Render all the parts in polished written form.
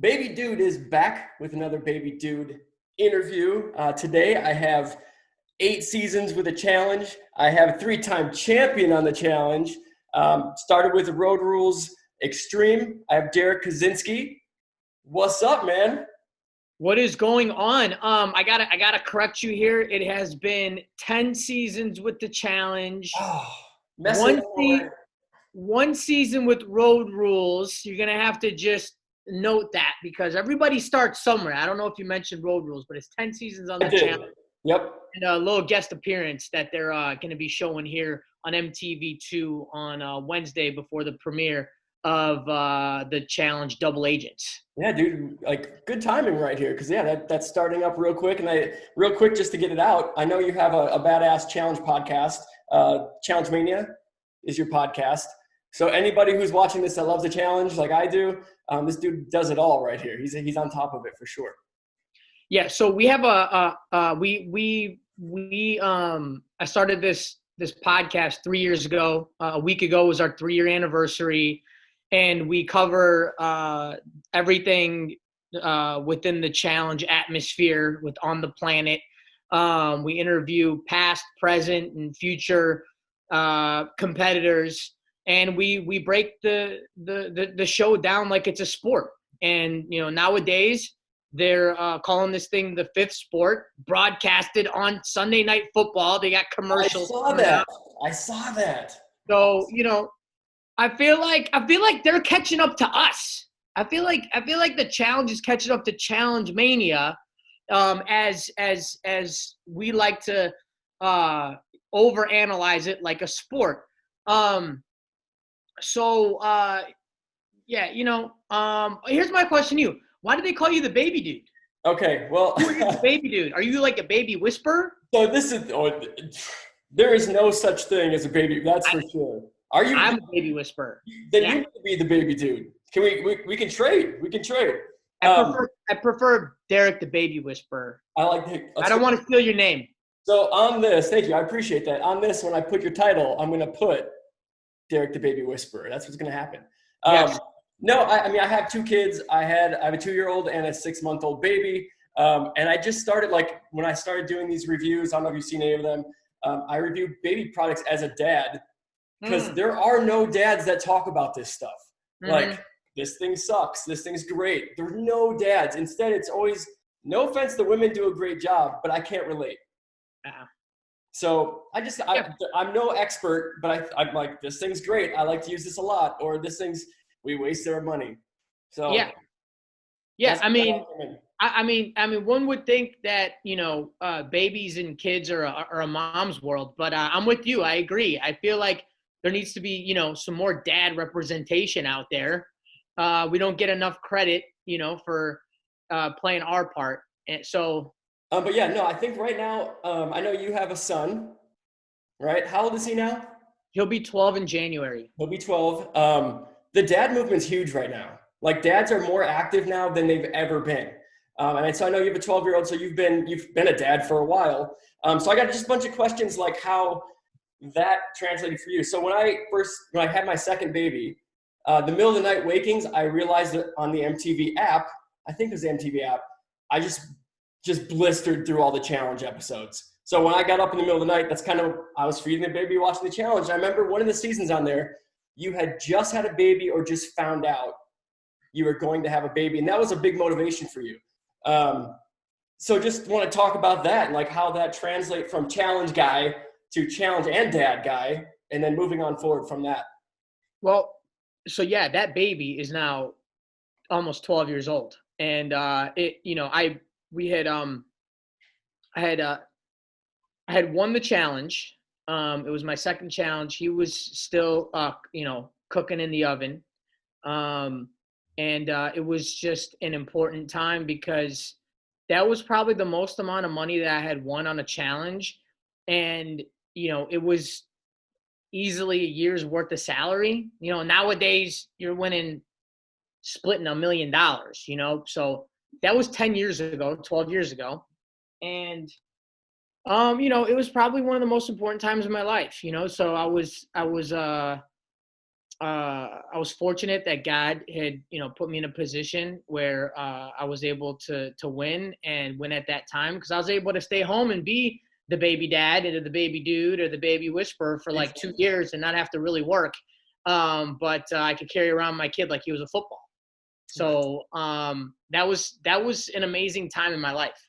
Baby Dude is back with another Baby Dude interview. Today I have 8 seasons with a challenge. I have a 3-time champion on the challenge. Started with the Road Rules Extreme. I have Derrick Kosinski. What's up, man? What is going on? I gotta correct you here. It has been 10 seasons with the challenge. Oh, One season with Road Rules. You're gonna have to just note that because everybody starts somewhere. I don't know if you mentioned Road Rules, but it's 10 seasons on the challenge. Yep. And a little guest appearance that they're going to be showing here on MTV2 on Wednesday before the premiere of the challenge Double Agents. Yeah, dude, like good timing right here because that's starting up real quick. And real quick, just to get it out, I know you have a badass challenge podcast. Challenge Mania is your podcast. So anybody who's watching this that loves a challenge like I do, this dude does it all right here. He's on top of it for sure. Yeah, so we have I started this podcast 3 years ago. A week ago was our 3-year anniversary, and we cover everything within the challenge atmosphere with On the Planet. We interview past, present, and future competitors, and we break the show down like it's a sport. And nowadays they're calling this thing the 5th sport, broadcasted on Sunday Night Football. They got commercials. I saw that. So, I feel like they're catching up to us. I feel like the challenge is catching up to Challenge Mania, as we like to overanalyze it like a sport. Here's my question to you. Why do they call you the Baby Dude? Okay, well. Who are you, the Baby Dude? Are you like a baby whisperer? So there is no such thing as a baby. That's for sure. Are you? I'm a baby whisperer. Then you need to be the Baby Dude. Can we can trade? We can trade. I prefer Derrick the Baby Whisperer. I don't want to steal your name. So on this, thank you. I appreciate that. On this, when I put your title, I'm going to put Derrick the Baby Whisperer. That's what's going to happen. Yes. No, I mean, I have 2 kids. I have a 2-year-old and a 6-month-old baby. And I just started, when I started doing these reviews, I don't know if you've seen any of them, I review baby products as a dad because there are no dads that talk about this stuff. Mm-hmm. Like, this thing sucks. This thing's great. There's no dads. Instead, it's always, no offense, the women do a great job, but I can't relate. So I'm no expert, but I'm like, this thing's great. I like to use this a lot. Or this thing's, we wasted our money. So yeah. I mean, one would think that babies and kids are a mom's world, but I'm with you. I agree. I feel like there needs to be some more dad representation out there. We don't get enough credit for playing our part, and so. But yeah, no, I think right now, I know you have a son, right? How old is he now? He'll be 12 in January. He'll be 12. The dad movement's huge right now. Like, dads are more active now than they've ever been. And so I know you have a 12-year-old, so you've been a dad for a while. So I got just a bunch of questions like how that translated for you. So when I had my second baby, the middle of the night wakings, I realized that on the MTV app, I think it was the MTV app, I just blistered through all the challenge episodes. So when I got up in the middle of the night, that's kind of, I was feeding the baby, watching the challenge. And I remember one of the seasons on there, you had just had a baby or just found out you were going to have a baby. And that was a big motivation for you. So just want to talk about that and like how that translates from challenge guy to challenge and dad guy, and then moving on forward from that. Well, so yeah, that baby is now almost 12 years old. And I had won the challenge. It was my second challenge. He was still, cooking in the oven. And it was just an important time because that was probably the most amount of money that I had won on a challenge. And, it was easily a year's worth of salary. Nowadays you're splitting $1 million, so that was 10 years ago, 12 years ago. And, it was probably one of the most important times of my life, so I was I was fortunate that God had, put me in a position where I was able to win and win at that time, because I was able to stay home and be the baby dad or the baby dude or the baby whisperer for like 2 years and not have to really work. But I could carry around my kid like he was a football. So that was an amazing time in my life.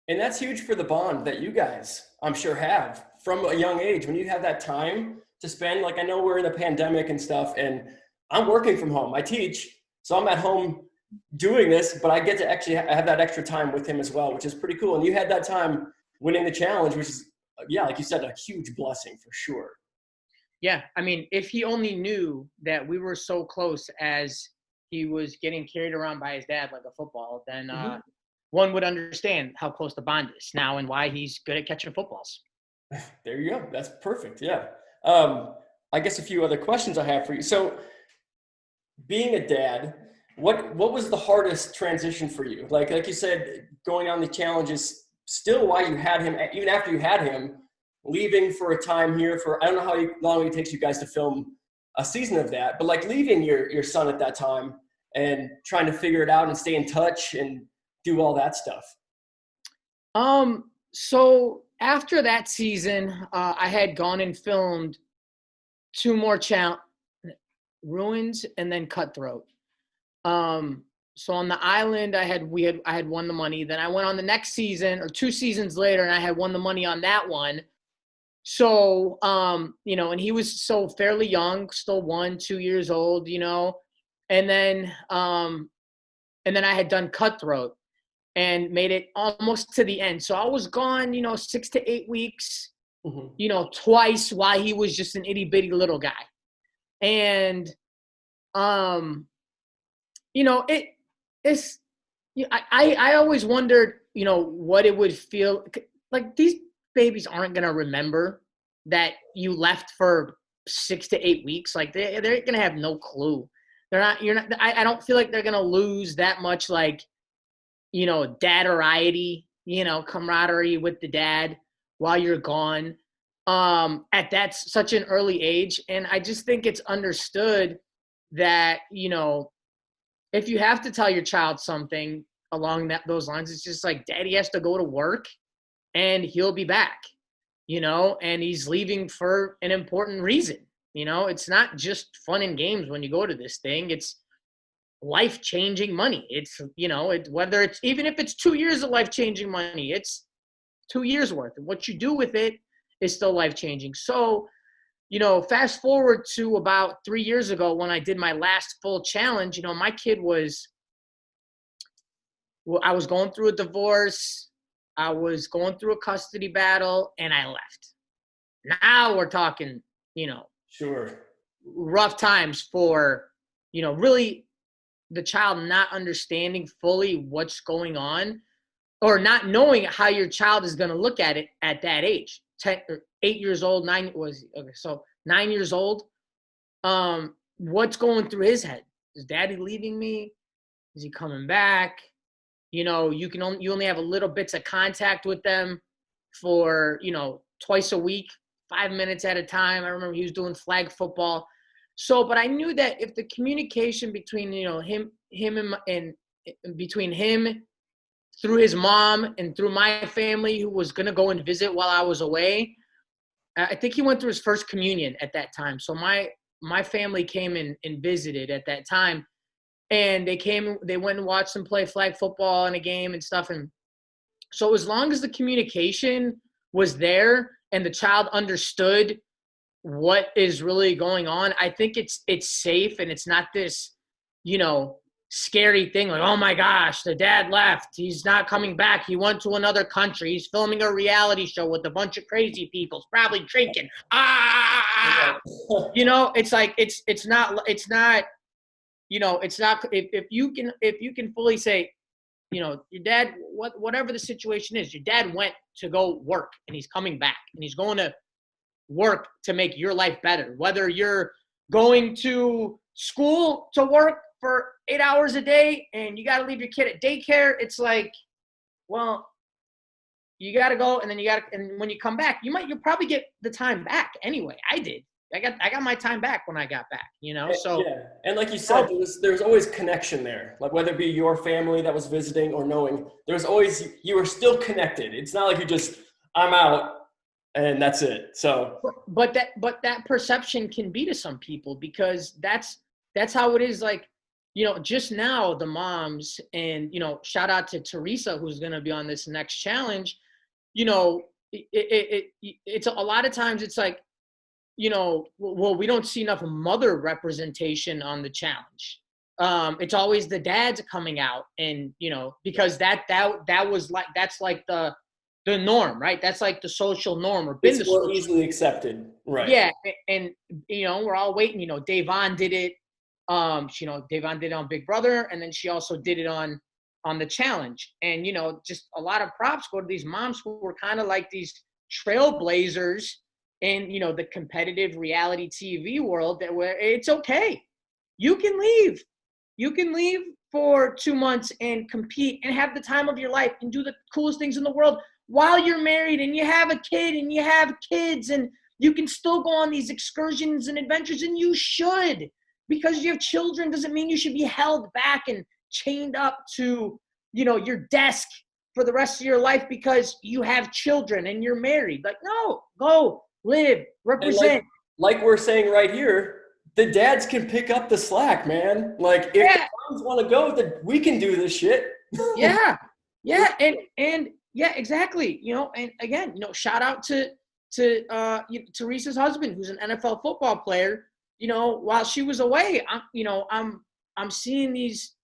And that's huge for the bond that you guys, I'm sure, have from a young age. When you have that time to spend, like I know we're in a pandemic and stuff, and I'm working from home. I teach, so I'm at home doing this, but I get to actually have that extra time with him as well, which is pretty cool. And you had that time winning the challenge, which is, yeah, like you said, a huge blessing for sure. Yeah, I mean, if he only knew that we were so close as he was getting carried around by his dad like a football, then one would understand how close the bond is now and why he's good at catching footballs. There you go. That's perfect. Yeah. I guess a few other questions I have for you. So, being a dad, what was the hardest transition for you? Like you said, going on the challenges, still why you had him, even after you had him, leaving for a time here for, I don't know how long it takes you guys to film a season of that, but like leaving your son at that time and trying to figure it out and stay in touch and do all that stuff. So after that season, I had gone and filmed 2 more Ruins and then Cutthroat. So on the island, I had won the money. Then I went on the next season or 2 seasons later, and I had won the money on that one. So, and he was so fairly young, still 1-2 years old, and then I had done Cutthroat and made it almost to the end. So I was gone, 6 to 8 weeks, twice while he was just an itty bitty little guy. And, I always wondered, what it would feel like. These babies aren't going to remember that you left for 6 to 8 weeks. Like they're going to have no clue. I don't feel like they're going to lose that much, like, dadoriety, camaraderie with the dad while you're gone, at that such an early age. And I just think it's understood that, if you have to tell your child something along those lines, it's just like, daddy has to go to work and he'll be back, and he's leaving for an important reason. It's not just fun and games when you go to this thing. It's life-changing money. It's, whether it's, even if it's 2 years of life-changing money, it's 2 years worth. And what you do with it is still life-changing. So, fast forward to about 3 years ago when I did my last full challenge, my kid I was going through a divorce. I was going through a custody battle, and I left. Now we're talking, Sure, rough times for, really the child not understanding fully what's going on, or not knowing how your child is going to look at it at that age. 10 or 8 years old, 9 was okay. So 9 years old. What's going through his head? Is daddy leaving me? Is he coming back? You only have a little bits of contact with them for, twice a week, 5 minutes at a time. I remember he was doing flag football. So, but I knew that if the communication between, him and between him through his mom and through my family, who was going to go and visit while I was away, I think he went through his first communion at that time. So my family came and visited at that time, and they went and watched him play flag football in a game and stuff. And so as long as the communication was there and the child understood what is really going on, I think it's safe, and it's not this, scary thing like, oh my gosh, the dad left, he's not coming back, he went to another country, he's filming a reality show with a bunch of crazy people, he's probably drinking. It's like it's not if you can fully say, your dad, whatever the situation is, your dad went to go work and he's coming back and he's going to work to make your life better. Whether you're going to school to work for 8 hours a day and you got to leave your kid at daycare, it's like, well, you got to go, and then and when you come back, you'll probably get the time back anyway. I did. I got my time back when I got back, so. Yeah, and like you said, there's always connection there. Like whether it be your family that was visiting or knowing, there's always, you were still connected. It's not like you just, I'm out and that's it. So, but that perception can be to some people, because that's how it is. Like, just now the moms, and shout out to Teresa, who's going to be on this next challenge. It's a lot of times it's like, well, we don't see enough mother representation on the challenge. It's always the dads coming out, and because that was like, that's like the norm, right? That's like the social norm, or been it's more easily accepted, right? Yeah, and we're all waiting. Davon did it. Davon did it on Big Brother, and then she also did it on the challenge. And just a lot of props go to these moms who were kind of like these trailblazers in the competitive reality TV world, that where it's okay, you can leave for 2 months and compete and have the time of your life and do the coolest things in the world while you're married and you have a kid and you have kids, and you can still go on these excursions and adventures, and you should. Because you have children doesn't mean you should be held back and chained up to your desk for the rest of your life because you have children and you're married. Like, no, go live, represent. Like we're saying right here, the dads can pick up the slack, man. Like, if the moms want to go, then we can do this shit. Yeah, and yeah, exactly. And again, shout out to Teresa's husband, who's an NFL football player. While she was away, I'm seeing these.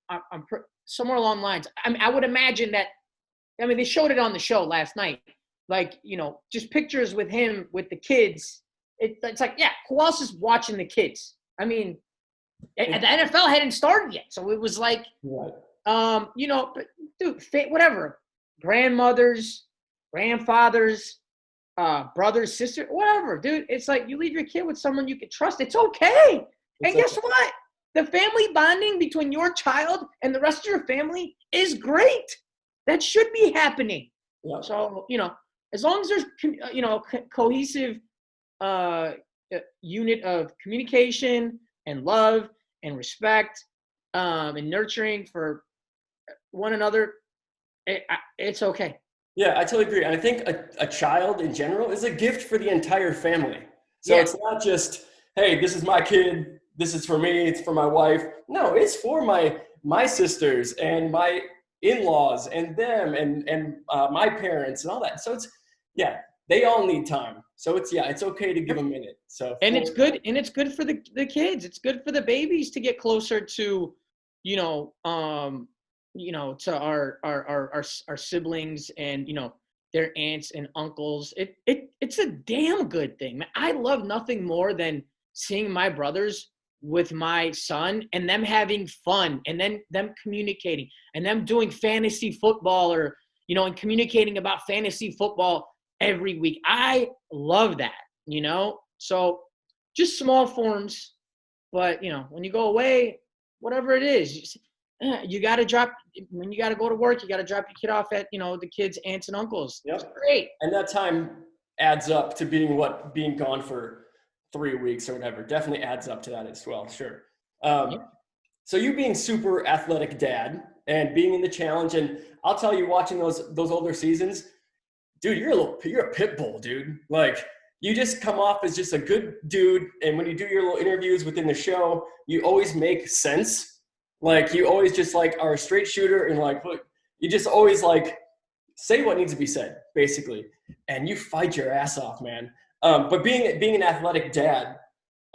I'm somewhere along the lines. I mean, I would imagine that. I mean, they showed it on the show last night. Like, just pictures with him with the kids. It's like, yeah, who else is watching the kids? I mean, the NFL hadn't started yet, so it was like, right. But dude, whatever, grandmothers, grandfathers, brothers, sisters, whatever, dude. It's like, you leave your kid with someone you can trust. It's okay. And guess what? The family bonding between your child and the rest of your family is great. That should be happening. Yeah. So, as long as there's, cohesive unit of communication and love and respect and nurturing for one another, it's okay. Yeah, I totally agree. And I think a child in general is a gift for the entire family. So It's not just, hey, this is my kid, this is for me, it's for my wife. No, it's for my sisters and my in-laws and them and my parents and all that. So they all need time. So it's okay to give them a minute. So it's good for the kids. It's good for the babies to get closer to, to our siblings and their aunts and uncles. It's a damn good thing, man. I love nothing more than seeing my brothers with my son and them having fun, and then them communicating and them doing fantasy football, or and communicating about fantasy football every week. I love that, so just small forms, but when you go away, whatever it is, you got to drop, when you got to go to work, you got to drop your kid off at the kids' aunts and uncles. Yep. It's great. And that time adds up to being gone for 3 weeks or whatever. Definitely adds up to that as well. Sure. So you being super athletic dad and being in the challenge, and I'll tell you, watching those older seasons, dude, you're a pit bull, dude. Like, you just come off as just a good dude, and when you do your little interviews within the show, you always make sense. Like, you always just are a straight shooter, and you just always say what needs to be said, basically, and you fight your ass off, man. But being an athletic dad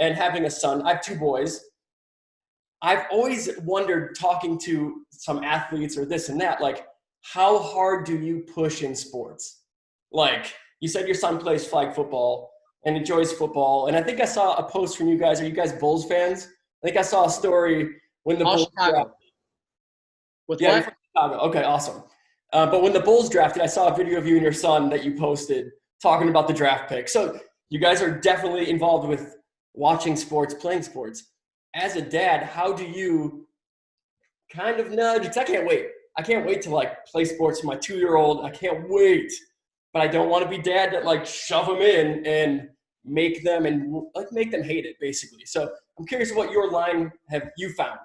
and having a son, I have 2 boys. I've always wondered, talking to some athletes or this and that, how hard do you push in sports? You said your son plays flag football and enjoys football. And I think I saw a post from you guys. Are you guys Bulls fans? I think I saw a story when the Bulls drafted. With what? From Chicago. Okay, awesome. But when the Bulls drafted, I saw a video of you and your son that you posted talking about the draft pick. So you guys are definitely involved with watching sports, playing sports. As a dad, how do you kind of nudge? Because I can't wait. I can't wait to play sports with my 2-year-old. I can't wait. But I don't want to be dad that shove him in and make them hate it basically. So I'm curious what your line have you found?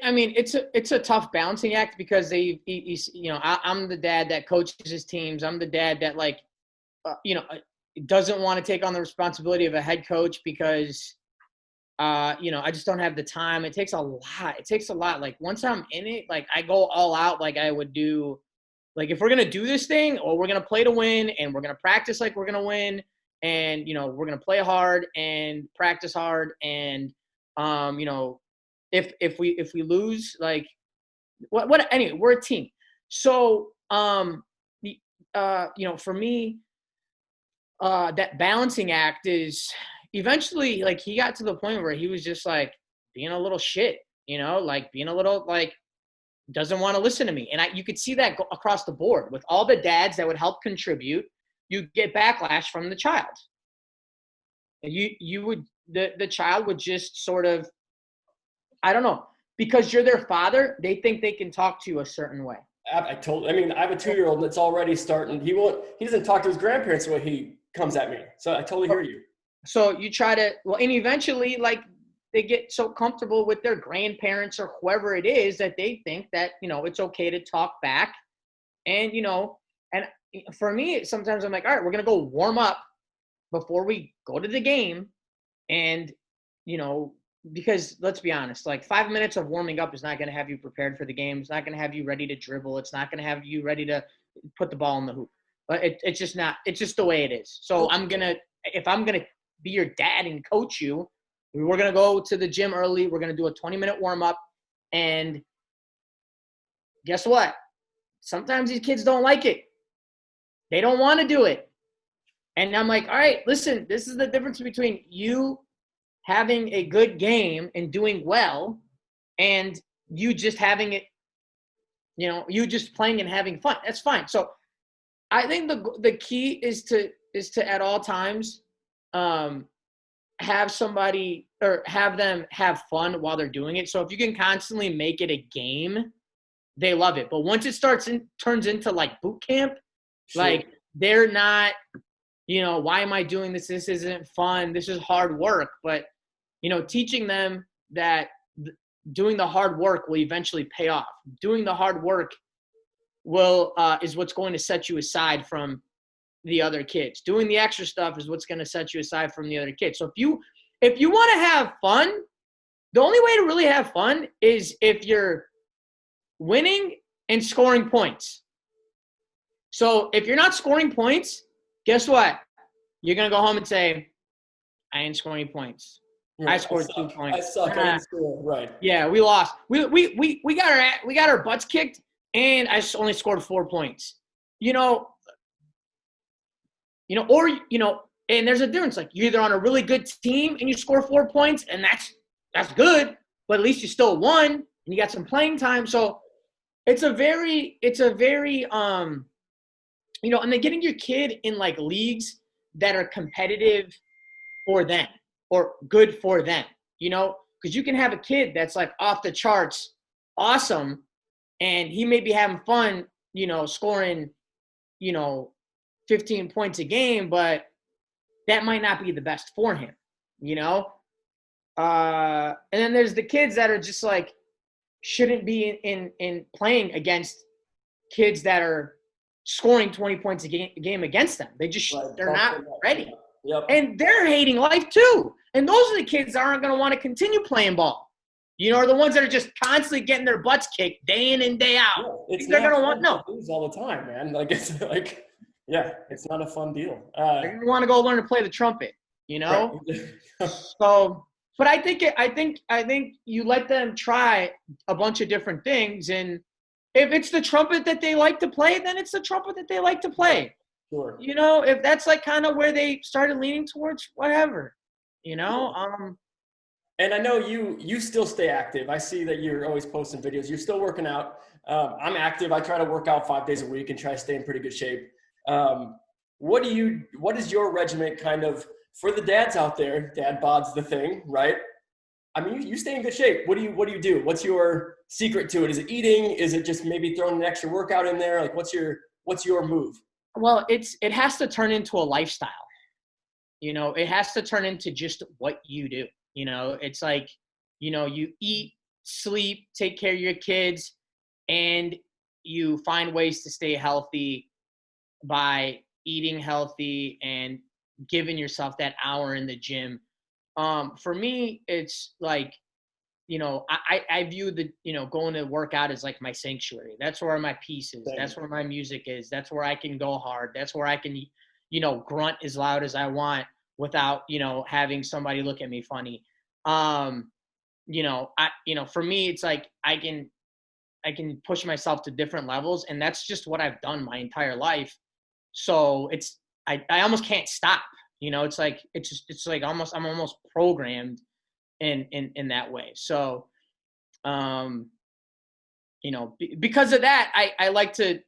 I mean, it's a tough balancing act because I'm the dad that coaches his teams. I'm the dad that doesn't want to take on the responsibility of a head coach because, I just don't have the time. It takes a lot. Like once I'm in it, like I go all out like I would do. Like if we're going to do this thing or we're going to play to win and we're going to practice like we're going to win and, we're going to play hard and practice hard and, if we lose, like anyway, we're a team. So for me, that balancing act is eventually like he got to the point where he was just like being a little shit, like being a little like doesn't want to listen to me. And you could see that go across the board with all the dads that would help contribute. You get backlash from the child. The child would just sort of, I don't know, because you're their father, they think they can talk to you a certain way. I have a 2-year-old that's already starting. He doesn't talk to his grandparents the way he comes at me. So I totally hear you. So you try to, and eventually like they get so comfortable with their grandparents or whoever it is that they think that, it's okay to talk back. And, and for me, sometimes I'm like, all right, we're going to go warm up before we go to the game. And, because let's be honest, like 5 minutes of warming up is not going to have you prepared for the game. It's not going to have you ready to dribble. It's not going to have you ready to put the ball in the hoop. But it's just not. It's just the way it is. So if I'm going to be your dad and coach you, we're going to go to the gym early. We're going to do a 20-minute warm up. And guess what? Sometimes these kids don't like it. They don't want to do it. And I'm like, all right, listen, this is the difference between you having a good game and doing well and you just having it, you just playing and having fun. That's fine. So I think the key is to at all times have somebody or have them have fun while they're doing it. So if you can constantly make it a game, they love it. But once it turns into like boot camp, sure. Like they're not, why am I doing this? This isn't fun. This is hard work. But, teaching them that doing the hard work will eventually pay off. Doing the hard work is what's going to set you aside from the other kids. Doing the extra stuff is what's going to set you aside from the other kids. So if you want to have fun, the only way to really have fun is if you're winning and scoring points. So if you're not scoring points, guess what? You're going to go home and say, I ain't scoring any points. Yeah, I scored 2 points. I suck. I didn't score. Right. Yeah, we lost. We got our butts kicked, and I only scored 4 points. And there's a difference. Like you're either on a really good team and you score 4 points, and that's good, but at least you still won and you got some playing time. So it's a very and then getting your kid in like leagues that are competitive for them or good for them, because you can have a kid that's like off the charts, awesome, and he may be having fun, scoring, 15 points a game, but that might not be the best for him, and then there's the kids that are just like shouldn't be in playing against kids that are scoring 20 points a game against them. They're not ready. Yep. And they're hating life too. And those are the kids that aren't going to want to continue playing ball. Are the ones that are just constantly getting their butts kicked day in and day out. Yeah, they're going to want lose all the time, man. Like it's like, yeah, it's not a fun deal. They're going to want to go learn to play the trumpet, Right. So, but I think you let them try a bunch of different things, and if it's the trumpet that they like to play, then it's the trumpet that they like to play. Sure. If that's like kind of where they started leaning towards, whatever, And I know you still stay active. I see that you're always posting videos. You're still working out. I'm active. I try to work out 5 days a week and try to stay in pretty good shape. What is your regiment kind of for the dads out there? Dad bod's the thing, right? I mean, you stay in good shape. What do you do? What's your secret to it? Is it eating? Is it just maybe throwing an extra workout in there? Like what's your move? Well, it has to turn into a lifestyle. it has to turn into just what you do. It's like, you eat, sleep, take care of your kids, and you find ways to stay healthy by eating healthy and giving yourself that hour in the gym. For me, it's like, I view the, going to work out as like my sanctuary. That's where my peace is. That's where my music is. That's where I can go hard. That's where I can, grunt as loud as I want without, having somebody look at me funny. For me, it's like I can push myself to different levels, and that's just what I've done my entire life. So I almost can't stop. It's like I'm almost programmed in that way. So, because of that, I like to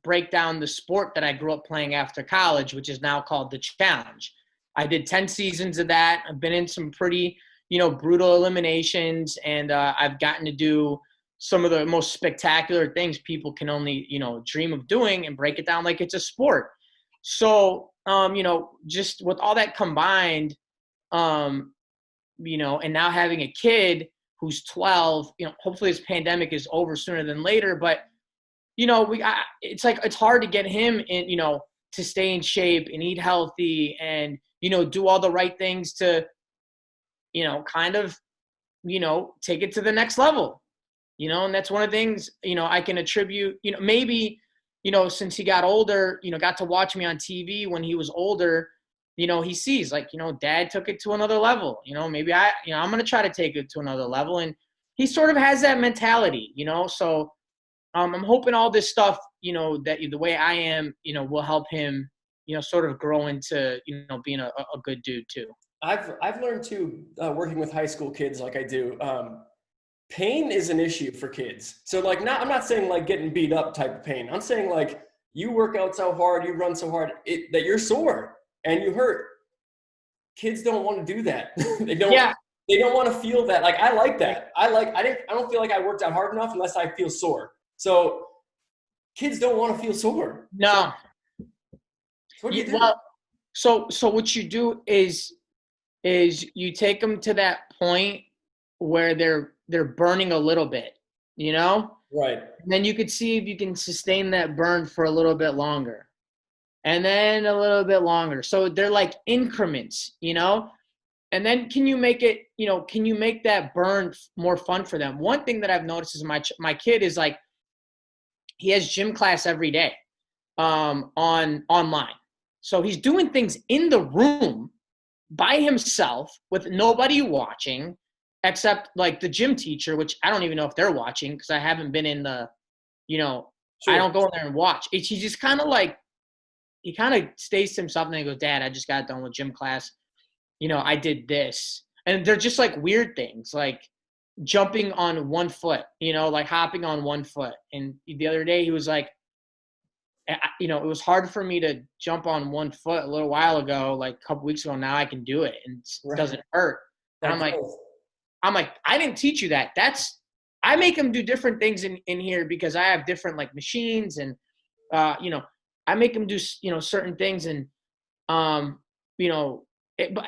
break down the sport that I grew up playing after college, which is now called the Challenge. I did 10 seasons of that. I've been in some pretty, brutal eliminations, and I've gotten to do some of the most spectacular things people can only, dream of doing, and break it down like it's a sport. So, just with all that combined, and now having a kid who's 12, hopefully this pandemic is over sooner than later, but it's like, it's hard to get him in, to stay in shape and eat healthy and, do all the right things to, kind of, take it to the next level, and that's one of the things, I can attribute, maybe, since he got older, got to watch me on TV when he was older, he sees like, dad took it to another level, maybe I'm going to try to take it to another level. And he sort of has that mentality, so I'm hoping all this stuff, that the way I am, will help him, sort of grow into, being a good dude too. I've learned too, working with high school kids like I do, pain is an issue for kids. So like, I'm not saying like getting beat up type of pain. I'm saying like you work out so hard, you run so hard that you're sore and you hurt. Kids don't want to do that. They don't. Yeah. They don't want to feel that. Like I like that. I don't feel like I worked out hard enough unless I feel sore. So kids don't want to feel sore. No. So what do you do? Well, so what you do is you take them to that point where they're burning a little bit, Right. And then you could see if you can sustain that burn for a little bit longer. And then a little bit longer. So they're like increments, and then can you make it, can you make that burn more fun for them? One thing that I've noticed is my kid is like, he has gym class every day, online. So he's doing things in the room by himself with nobody watching except like the gym teacher, which I don't even know if they're watching because I haven't been in the, Sure. I don't go in there and watch. He just kind of like, he kind of stays to himself and then he goes, Dad, I just got done with gym class. I did this. And they're just like weird things, like jumping on one foot, like hopping on one foot. And the other day he was like, it was hard for me to jump on one foot a little while ago, like a couple weeks ago. Now I can do it and it doesn't hurt. And I'm like, I didn't teach you that. I make them do different things in here because I have different like machines and, I make them do, certain things. And, but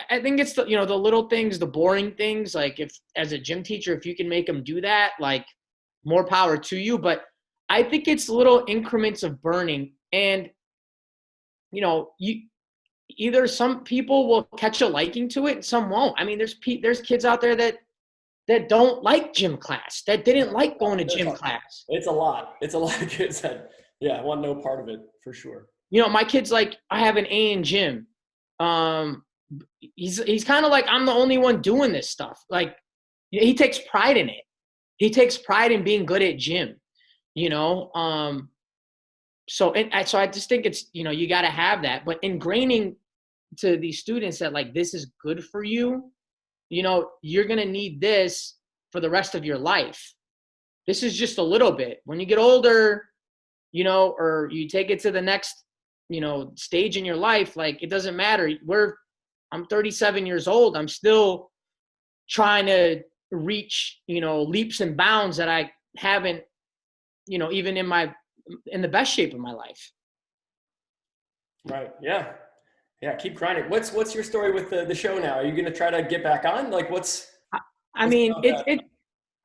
I think it's the, the little things, the boring things, like if as a gym teacher, if you can make them do that, like more power to you. But I think it's little increments of burning and, you either some people will catch a liking to it and some won't. I mean, there's kids out there that don't like gym class, that didn't like going to gym class. It's a lot. It's a lot of kids that, want no part of it for sure. My kid's like, I have an A in gym. He's kind of like, I'm the only one doing this stuff. Like he takes pride in it. He takes pride in being good at gym, so I just think it's, you got to have that, but ingraining to these students that like, this is good for you. You're going to need this for the rest of your life. This is just a little bit. When you get older, or you take it to the next, stage in your life, like it doesn't matter. I'm 37 years old. I'm still trying to reach, leaps and bounds that I haven't, even in the best shape of my life. Right. Yeah. Yeah, keep grinding. What's your story with the show now? Are you going to try to get back on? Like, I what's mean, about it, that? it,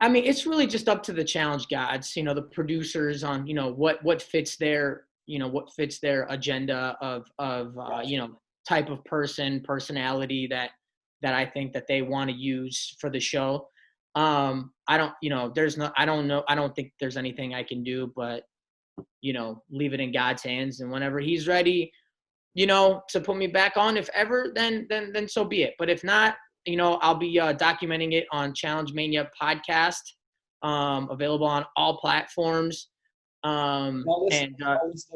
I mean, it's really just up to the challenge gods, the producers on, what fits what fits their agenda Gotcha. type of personality that I think that they want to use for the show. I don't, there's no, I don't know. I don't think there's anything I can do, but, leave it in God's hands. And whenever he's ready, to put me back on, if ever, then so be it. But if not, I'll be documenting it on Challenge Mania podcast, available on all platforms. And I'll listen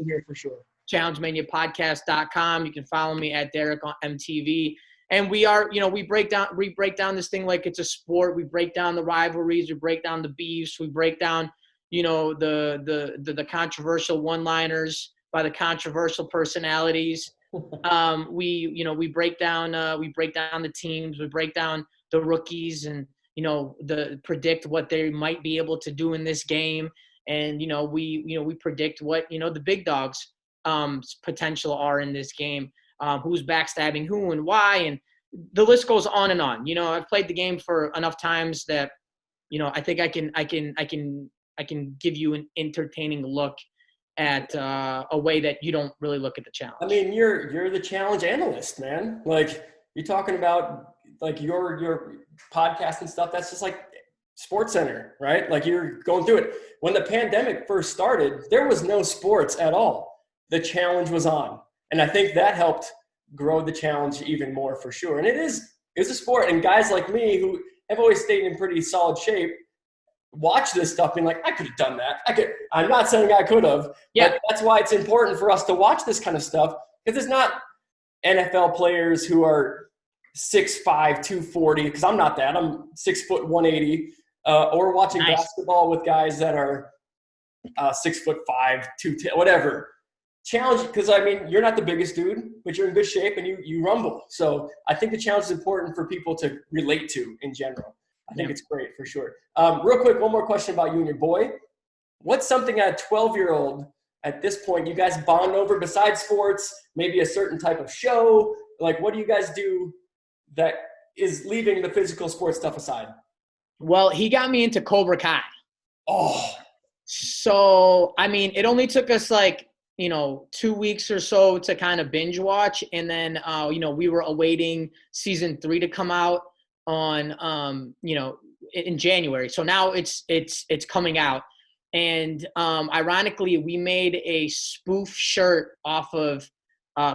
here for sure. challengemaniapodcast.com. You can follow me at Derrick on MTV. And we are, we break down this thing like it's a sport. We break down the rivalries, we break down the beefs, we break down, the controversial one-liners by the controversial personalities. We break down the teams, we break down the rookies, and predict what they might be able to do in this game, and we predict what the big dogs potential are in this game, who's backstabbing who and why, and the list goes on and on. I've played the game for enough times that I think I can give you an entertaining look at a way that you don't really look at the challenge. I mean, you're the challenge analyst, man. Like, you're talking about like your podcast and stuff. That's just like Sports Center, right? Like, you're going through it. When the pandemic first started, there was no sports at all. The challenge was on, and I think that helped grow the challenge even more for sure. And it's a sport, and guys like me who have always stayed in pretty solid shape watch this stuff being like, I could have done that. I'm not saying I could have, Yeah. but that's why it's important for us to watch this kind of stuff, because it's not NFL players who are 6'5", 240, because I'm not that. I'm 6 foot 180, or watching Nice. basketball with guys that are 6'5", 210, whatever. Challenge, because I mean, you're not the biggest dude, but you're in good shape and you rumble. So I think the challenge is important for people to relate to in general. I think it's great for sure. Real quick, one more question about you and your boy. What's something a 12-year-old at this point you guys bond over besides sports, maybe a certain type of show? Like, what do you guys do that is leaving the physical sports stuff aside? Well, he got me into Cobra Kai. Oh. So, I mean, it only took us 2 weeks or so to kind of binge watch. And then, we were awaiting season 3 to come out on, in January. So now it's coming out. And ironically, we made a spoof shirt off of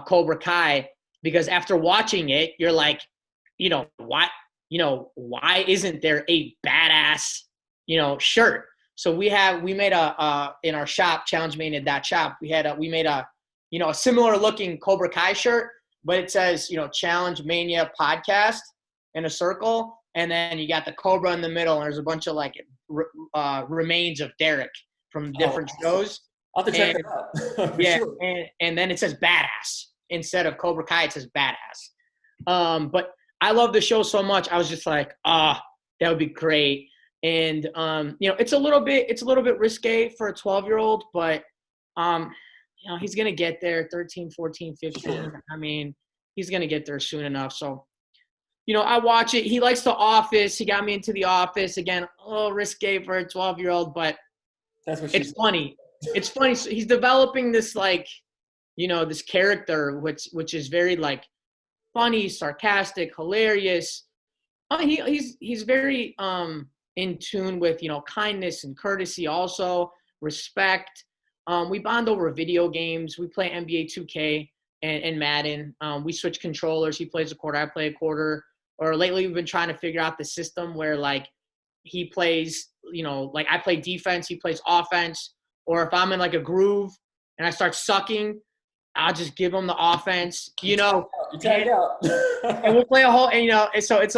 Cobra Kai, because after watching it, you're like, why isn't there a badass, shirt? So we made in our shop, challengemania.shop, we made a similar looking Cobra Kai shirt, but it says, Challenge Mania Podcast in a circle. And then you got the Cobra in the middle, and there's a bunch of remains of Derrick from different shows. I'll have to check that out. Yeah. Sure. And then it says badass instead of Cobra Kai. It says badass. But I love the show so much. I was just like, that would be great. And, it's a little bit risque for a 12-year-old, but, he's going to get there 13, 14, 15. I mean, he's going to get there soon enough. So, I watch it. He likes The Office. He got me into The Office. Again, a little risque for a 12-year-old, but it's funny. It's funny. So he's developing this, this character, which is very, funny, sarcastic, hilarious. He's very in tune with, kindness and courtesy, also respect. We bond over video games. We play NBA 2K and Madden. We switch controllers. He plays a quarter, I play a quarter. Or lately we've been trying to figure out the system where he plays, I play defense, he plays offense. Or if I'm in a groove and I start sucking, I'll just give him the offense, You tag out. and we'll play a whole, and so it's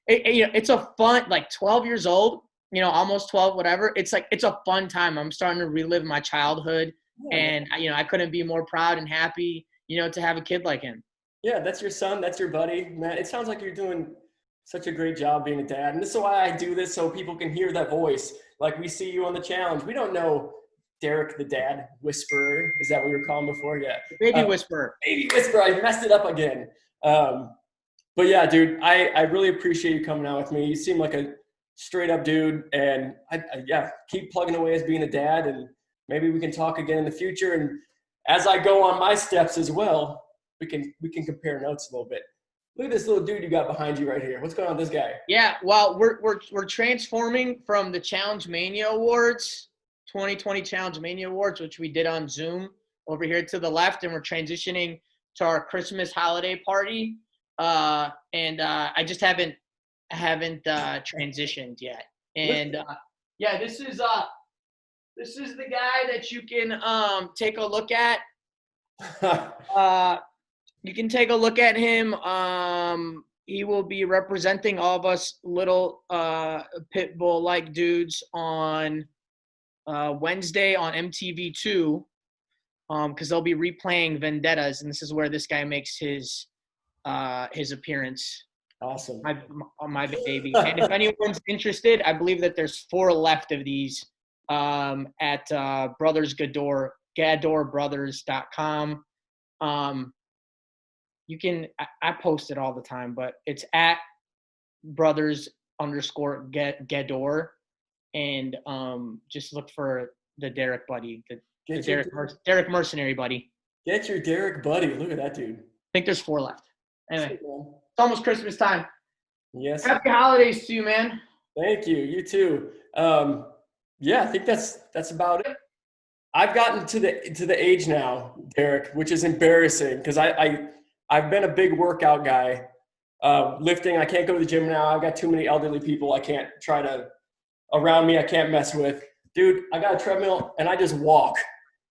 it's a fun, 12 years old, almost 12, whatever. It's a fun time. I'm starting to relive my childhood, and I couldn't be more proud and happy, to have a kid like him. Yeah, that's your son. That's your buddy, man. It sounds like you're doing such a great job being a dad. And this is why I do this, so people can hear that voice. Like, we see you on the challenge. We don't know Derrick the Dad Whisperer. Is that what we were calling before? Yeah. Baby whisperer. Baby Whisperer. I messed it up again. But yeah, dude, I really appreciate you coming out with me. You seem like a straight up dude, and yeah, keep plugging away as being a dad, and maybe we can talk again in the future. And as I go on my steps as well, we can compare notes a little bit. Look at this little dude you got behind you right here. What's going on with this guy? Yeah, well, we're transforming from the Challenge Mania Awards, 2020 Challenge Mania Awards, which we did on Zoom over here to the left, and we're transitioning to our Christmas holiday party. I just haven't transitioned yet. And yeah, this is the guy that you can take a look at. You can take a look at him. He will be representing all of us little pit bull like dudes on Wednesday on MTV2, because they'll be replaying Vendettas, and this is where this guy makes his appearance. Awesome. My baby. And if anyone's interested, I believe that there's 4 left of these at Brothers Gador, GadorBrothers.com. You can, I post it all the time, but it's at brothers_Gador, and just look for the Derrick buddy, the Derrick mercenary buddy. Get your Derrick buddy. Look at that dude. I think there's 4 left. Anyway, it's almost Christmas time. Yes. Happy holidays to you, man. Thank you. You too. Yeah, I think that's about it. I've gotten to the age now, Derrick, which is embarrassing because I've been a big workout guy. Lifting, I can't go to the gym now. I've got too many elderly people I can't around me I can't mess with. Dude, I got a treadmill and I just walk.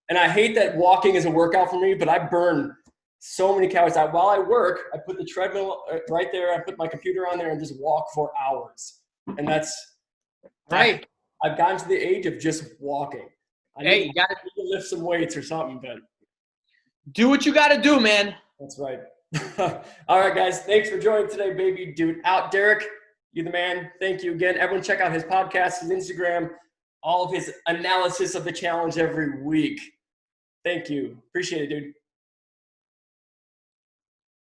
And I hate that walking is a workout for me, but I burn so many calories. While I work, I put the treadmill right there. I put my computer on there and just walk for hours. And that's right. I've gotten to the age of just walking. You got to lift some weights or something, but do what you got to do, man. That's right. All right, guys. Thanks for joining today, baby. Dude, out. Derrick, you the man. Thank you again. Everyone check out his podcast, his Instagram, all of his analysis of the challenge every week. Thank you. Appreciate it, dude.